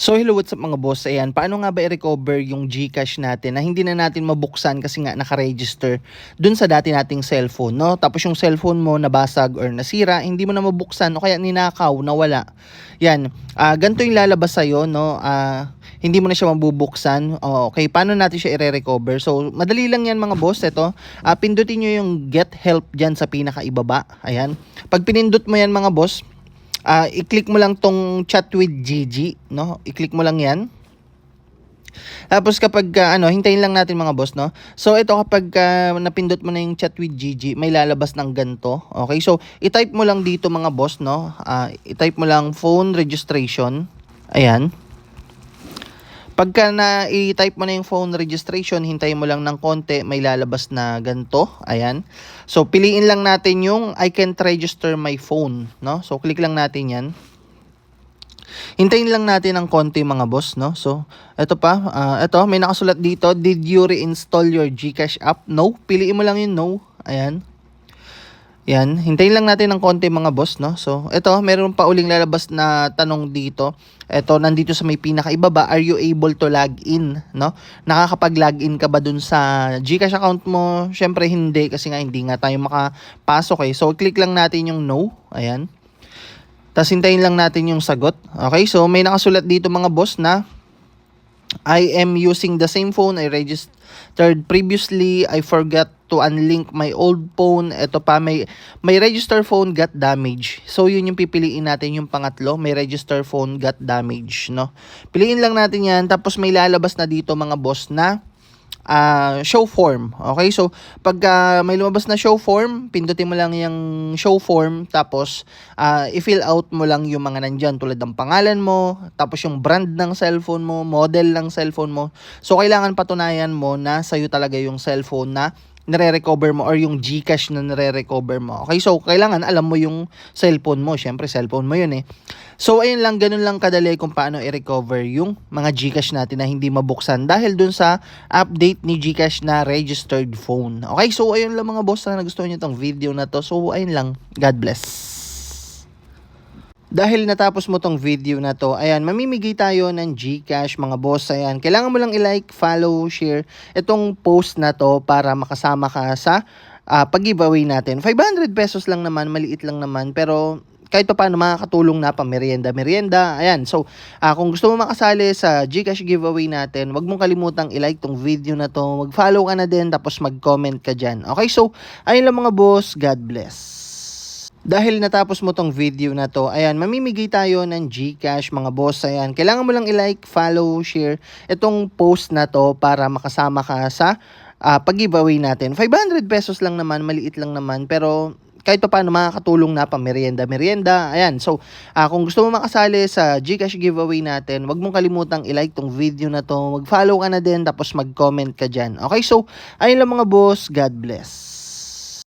So hello, what's up mga boss? Ayan, paano nga ba i-recover yung GCash natin na hindi na natin mabuksan kasi nga naka-register dun sa dati nating cellphone, no? Tapos yung cellphone mo nabasag or nasira, hindi mo na mabuksan o kaya ninakaw, nawala. Yan, ganito yung lalabas sa'yo, no? Hindi mo na siya mabubuksan. Okay, paano natin siya i-recover? So, madali lang yan mga boss. Ito, pindutin nyo yung get help dyan sa pinakaibaba. Ayan. Pag pinindot mo yan mga boss, i-click mo lang tong chat with Gigi, no? I-click mo lang 'yan. Tapos kapag hintayin lang natin mga boss, no? So ito kapag napindot mo na yung chat with Gigi, may lalabas ng ganto. Okay? So i-type mo lang dito mga boss, no? I-type mo lang phone registration. Ayan. Pagka na-i-type mo na yung phone registration, hintayin mo lang ng konti, may lalabas na ganito. Ayan. So, piliin lang natin yung I can't register my phone, no? So, click lang natin yan. Hintayin lang natin ng konti mga boss, no? So, ito pa. Ito, may nakasulat dito. Did you reinstall your GCash app? No. Piliin mo lang yung no. Ayan. Yan, hintayin lang natin ng konti mga boss, no? So, ito, meron pa uling lalabas na tanong dito. Ito, nandito sa may pinakaibaba, are you able to log in, no? Nakakapag-login ka ba dun sa GCash account mo? Syempre hindi, kasi nga hindi nga tayo makapasok eh. So, click lang natin yung no. Ayan. Tapos hintayin lang natin yung sagot. Okay, so may nakasulat dito mga boss na I am using the same phone I registered previously. I forgot to unlink my old phone. Ito pa, may register phone got damage. So, yun yung pipiliin natin yung pangatlo. May register phone got damage, no? Piliin lang natin yan. Tapos, may lalabas na dito mga boss na show form. Okay, so pag may lumabas na show form, pindutin mo lang yung show form, tapos i-fill out mo lang yung mga nandyan tulad ng pangalan mo, tapos yung brand ng cellphone mo, model ng cellphone mo. So kailangan patunayan mo na sa'yo talaga yung cellphone na nare-recover mo or yung GCash na nare-recover mo. Okay, so kailangan alam mo yung cellphone mo. Syempre, cellphone mo yun eh. So, ayun lang, ganun lang kadali kung paano i-recover yung mga GCash natin na hindi mabuksan dahil dun sa update ni GCash na registered phone. Okay, so ayun lang mga boss, na gusto nyo itong video na to. So, ayun lang. God bless. Dahil natapos mo tong video na to, ayan, mamimigay tayo ng GCash mga boss. Ayan, kailangan mo lang i-like, follow, share itong post na to para makasama ka sa pag-giveaway natin. 500 pesos lang naman, maliit lang naman, pero kahit pa paano makakatulong na pa merienda. Ayan, so kung gusto mo makasali sa GCash giveaway natin, wag mong kalimutang i-like tong video na to, mag-follow ka na din, tapos mag-comment ka dyan. Okay, so ayun lang mga boss, God bless. Dahil natapos mo tong video na to, ayan, mamimigay tayo ng GCash mga boss. Ayan, kailangan mo lang i-like, follow, share itong post na to para makasama ka sa pag-giveaway natin. 500 pesos lang naman, maliit lang naman, pero kahit pa paano makakatulong na pa merienda. Ayan, so kung gusto mo makasali sa GCash giveaway natin, wag mong kalimutang i-like tong video na to, mag-follow ka na din, tapos mag-comment ka dyan. Okay, so ayun lang mga boss, God bless.